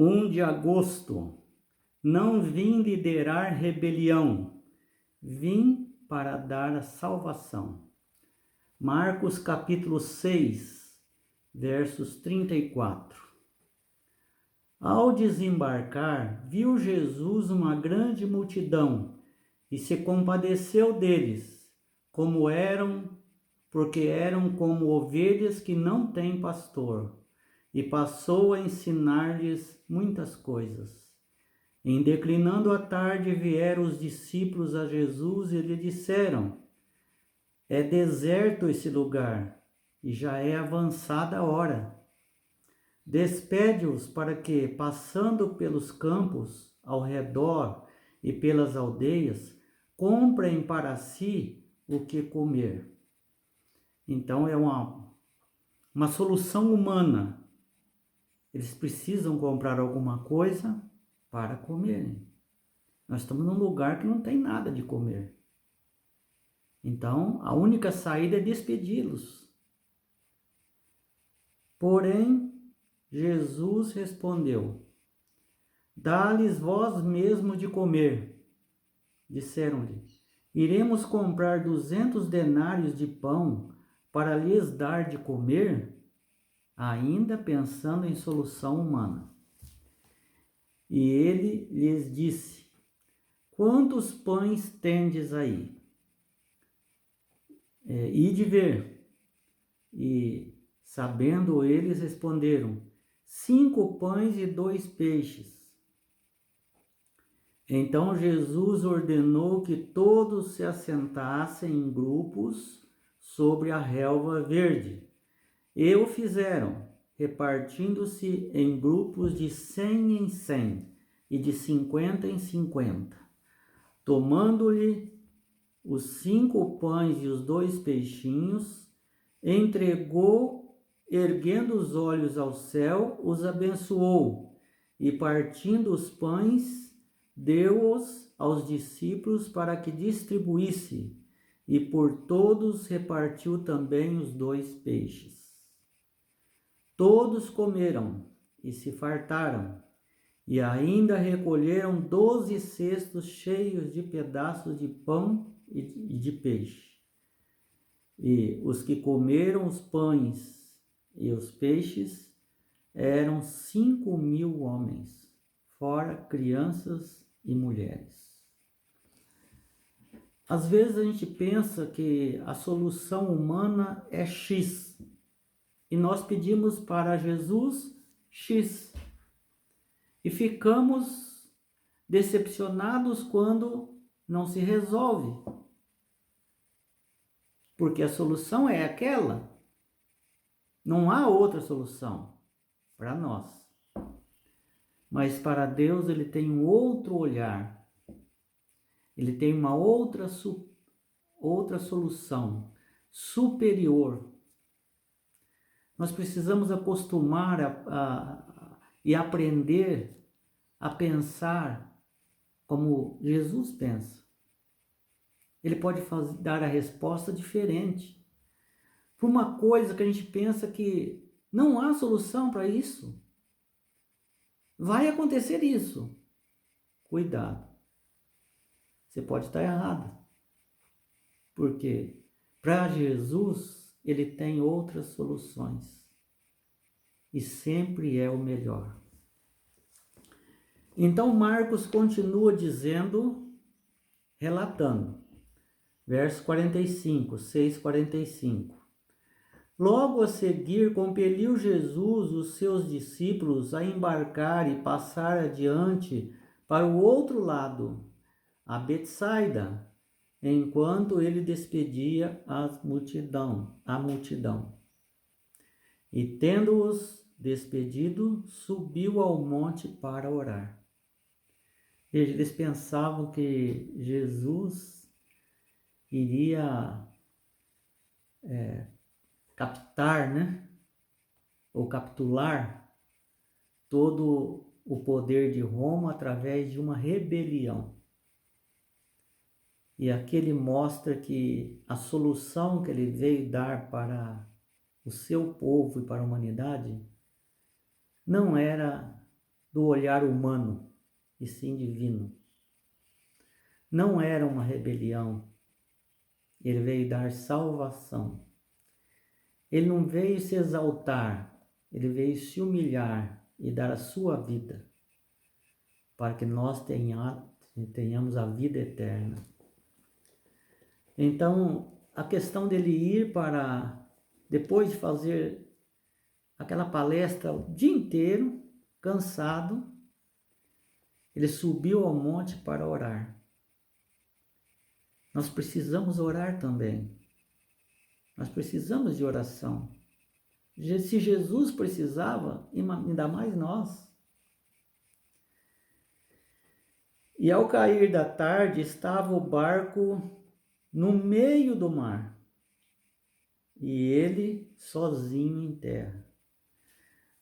1 de agosto. Não vim liderar rebelião, vim para dar a salvação. Marcos capítulo 6, versos 34. Ao desembarcar, viu Jesus uma grande multidão e se compadeceu deles, porque eram como ovelhas que não têm pastor, e passou a ensinar-lhes muitas coisas. Em declinando a tarde, vieram os discípulos a Jesus e lhe disseram: é deserto esse lugar, e já é avançada a hora. Despede-os para que, passando pelos campos ao redor e pelas aldeias, comprem para si o que comer. Então é uma solução humana. Eles precisam comprar alguma coisa para comerem. Nós estamos num lugar que não tem nada de comer. Então, a única saída é despedi-los. Porém, Jesus respondeu: dá-lhes vós mesmo de comer. Disseram-lhe: iremos comprar 200 denários de pão para lhes dar de comer? Ainda pensando em solução humana. E ele lhes disse: quantos pães tendes aí? Ide ver. E, sabendo eles, responderam: 5 pães e 2 peixes. Então Jesus ordenou que todos se assentassem em grupos sobre a relva verde. E o fizeram, repartindo-se em grupos de 100 em 100 e de 50 em 50. Tomando-lhe os 5 pães e os 2 peixinhos, entregou, erguendo os olhos ao céu, os abençoou, e partindo os pães, deu-os aos discípulos para que distribuísse, e por todos repartiu também os 2 peixes. Todos comeram e se fartaram, e ainda recolheram 12 cestos cheios de pedaços de pão e de peixe. E os que comeram os pães e os peixes eram 5.000 homens, fora crianças e mulheres. Às vezes a gente pensa que a solução humana é X, e nós pedimos para Jesus X, e ficamos decepcionados quando não se resolve, porque a solução é aquela, não há outra solução para nós. Mas para Deus ele tem um outro olhar, ele tem uma outra solução superior. Nós precisamos acostumar e aprender a pensar como Jesus pensa. Ele pode dar a resposta diferente para uma coisa que a gente pensa que não há solução para isso. Vai acontecer isso. Cuidado. Você pode estar errado. Porque para Jesus, ele tem outras soluções. E sempre é o melhor. Então Marcos continua dizendo, relatando. Verso 45, 6:45. Logo a seguir, compeliu Jesus os seus discípulos a embarcar e passar adiante para o outro lado, a Betsaida, enquanto ele despedia a multidão. E tendo-os despedido, subiu ao monte para orar. Eles pensavam que Jesus iria captar, ou capitular todo o poder de Roma através de uma rebelião. E aqui ele mostra que a solução que ele veio dar para o seu povo e para a humanidade não era do olhar humano, e sim divino. Não era uma rebelião. Ele veio dar salvação. Ele não veio se exaltar, ele veio se humilhar e dar a sua vida, para que nós tenhamos a vida eterna. Então, a questão dele ir depois de fazer aquela palestra o dia inteiro, cansado, ele subiu ao monte para orar. Nós precisamos orar também. Nós precisamos de oração. Se Jesus precisava, ainda mais nós. E ao cair da tarde, estava o barco no meio do mar, e ele sozinho em terra.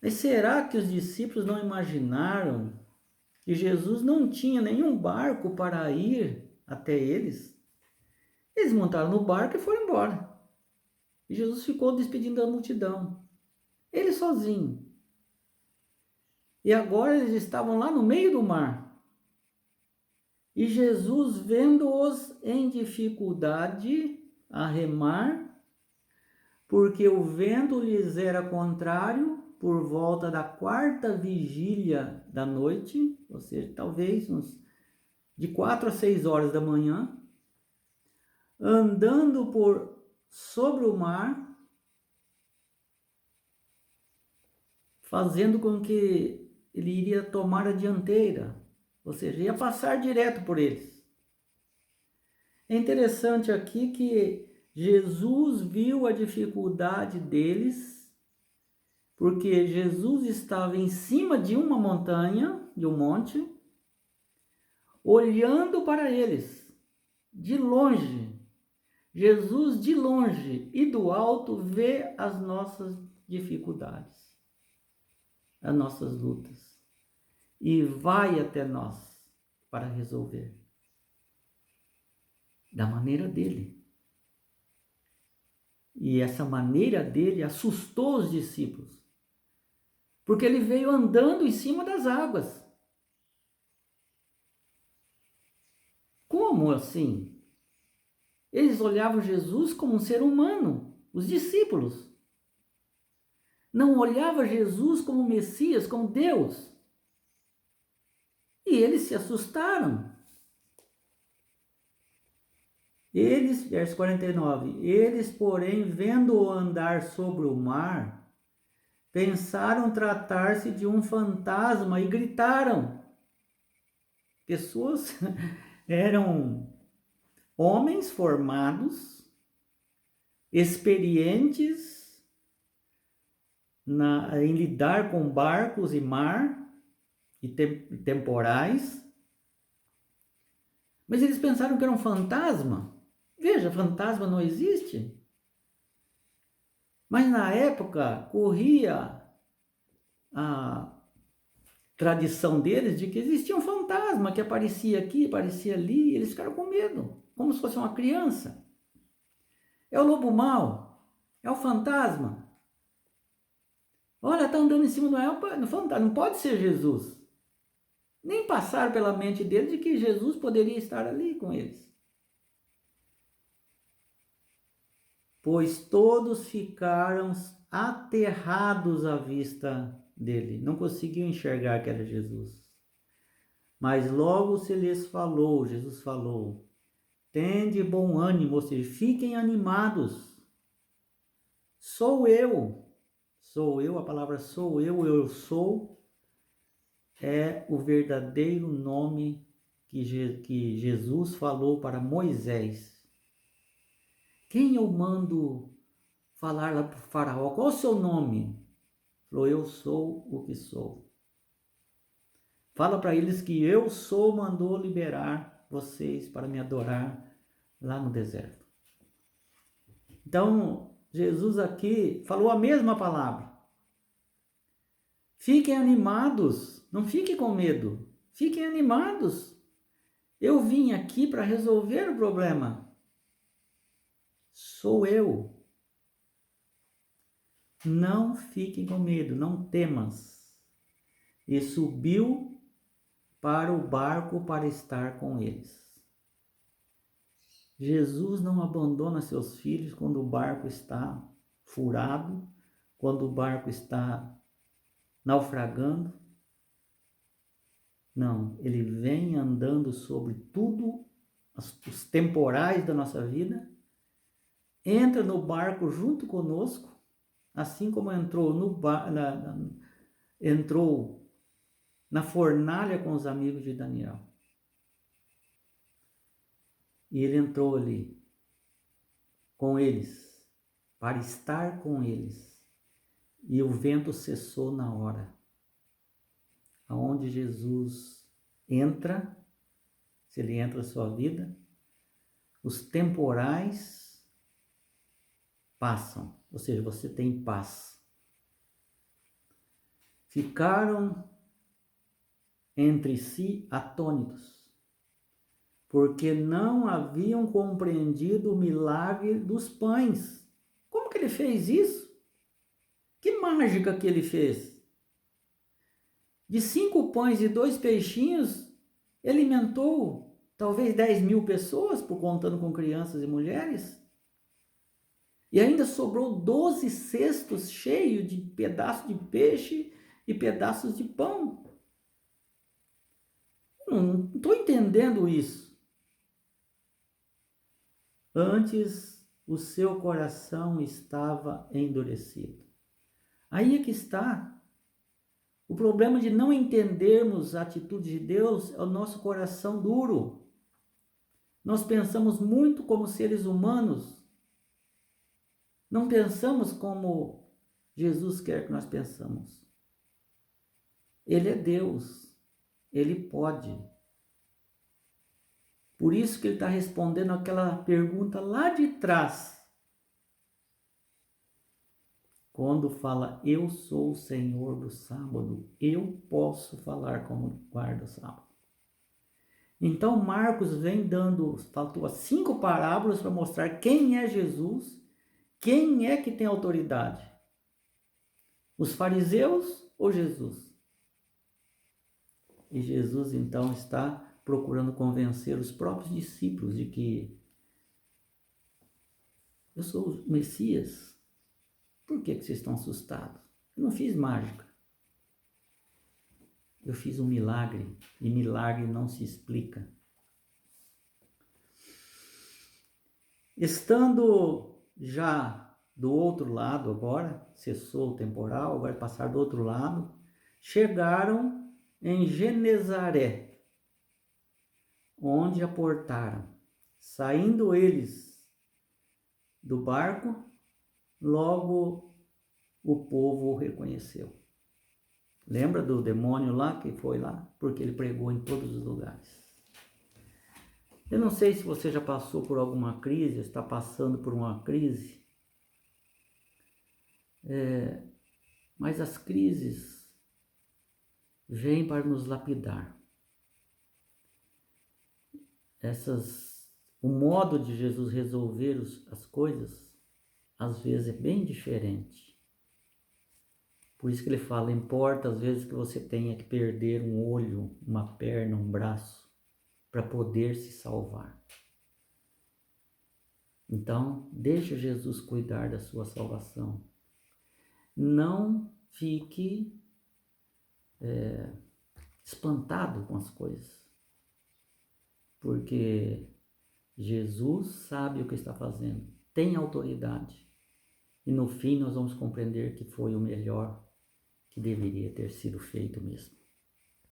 Mas será que os discípulos não imaginaram que Jesus não tinha nenhum barco para ir até eles? Eles montaram no barco e foram embora. E Jesus ficou despedindo da multidão. Ele sozinho. E agora eles estavam lá no meio do mar. E Jesus, vendo-os em dificuldade a remar, porque o vento lhes era contrário, por volta da 4ª vigília da noite, ou seja, talvez de 4 a 6 horas da manhã, andando sobre o mar, fazendo com que ele iria tomar a dianteira, ou seja, ia passar direto por eles. É interessante aqui que Jesus viu a dificuldade deles, porque Jesus estava em cima de uma montanha, de um monte, olhando para eles, de longe. Jesus, de longe e do alto, vê as nossas dificuldades, as nossas lutas, e vai até nós para resolver, da maneira dele. E essa maneira dele assustou os discípulos, porque ele veio andando em cima das águas. Como assim? Eles olhavam Jesus como um ser humano, os discípulos. Não olhavam Jesus como Messias, como Deus. E eles se assustaram. Verso 49, eles, porém, vendo-o andar sobre o mar, pensaram tratar-se de um fantasma e gritaram. Pessoas eram homens formados, experientes em lidar com barcos e mar e temporais, mas eles pensaram que era um fantasma. Veja, fantasma não existe. Mas na época corria a tradição deles de que existia um fantasma que aparecia aqui, aparecia ali, e eles ficaram com medo, como se fosse uma criança. É o lobo mau, é o fantasma. Olha, está andando em cima do fantasma, não pode ser Jesus. Nem passaram pela mente deles de que Jesus poderia estar ali com eles. Pois todos ficaram aterrados à vista dele, não conseguiam enxergar que era Jesus. Mas logo se lhes falou, Jesus falou, tende bom ânimo, ou seja, fiquem animados. Sou eu, a palavra sou eu sou, é o verdadeiro nome que Jesus falou para Moisés. Quem eu mando falar lá para o faraó? Qual o seu nome? Falou, eu sou o que sou. Fala para eles que eu sou, mandou liberar vocês para me adorar lá no deserto. Então, Jesus aqui falou a mesma palavra. Fiquem animados, não fiquem com medo. Fiquem animados. Eu vim aqui para resolver o problema. Sou eu. Não fiquem com medo, não temas. e subiu para o barco para estar com eles. Jesus não abandona seus filhos quando o barco está furado, quando o barco está naufragando. Não, ele vem andando sobre tudo, os temporais da nossa vida, entra no barco junto conosco, assim como entrou entrou na fornalha com os amigos de Daniel. E ele entrou ali com eles, para estar com eles. E o vento cessou na hora. Aonde Jesus entra, se ele entra na sua vida, os temporais passam, ou seja, você tem paz. Ficaram entre si atônitos, porque não haviam compreendido o milagre dos pães. Como que ele fez isso? Que mágica que ele fez? De 5 pães e 2 peixinhos, ele alimentou talvez 10.000 pessoas, por contando com crianças e mulheres. E ainda sobrou 12 cestos cheios de pedaços de peixe e pedaços de pão. Não estou entendendo isso. Antes, o seu coração estava endurecido. Aí é que está. O problema de não entendermos a atitude de Deus é o nosso coração duro. Nós pensamos muito como seres humanos. Não pensamos como Jesus quer que nós pensamos. Ele é Deus. Ele pode. Por isso que ele está respondendo aquela pergunta lá de trás. Quando fala, eu sou o Senhor do sábado, eu posso falar como guarda o sábado. Então Marcos vem faltou 5 parábolas para mostrar quem é Jesus, quem é que tem autoridade. Os fariseus ou Jesus? E Jesus então está procurando convencer os próprios discípulos de que eu sou o Messias. Por que vocês estão assustados? Eu não fiz mágica. Eu fiz um milagre, e milagre não se explica. Estando já do outro lado agora, cessou o temporal, agora passar do outro lado, chegaram em Genezaré, onde aportaram. Saindo eles do barco, logo o povo o reconheceu. Lembra do demônio lá que foi lá? Porque ele pregou em todos os lugares. Eu não sei se você já passou por alguma crise, está passando por uma crise. Mas as crises vêm para nos lapidar. O modo de Jesus resolver as coisas, às vezes, é bem diferente. Por isso que ele fala, importa às vezes que você tenha que perder um olho, uma perna, um braço, para poder se salvar. Então, deixa Jesus cuidar da sua salvação. Não fique espantado com as coisas, porque Jesus sabe o que está fazendo, tem autoridade. E no fim nós vamos compreender que foi o melhor que deveria ter sido feito mesmo.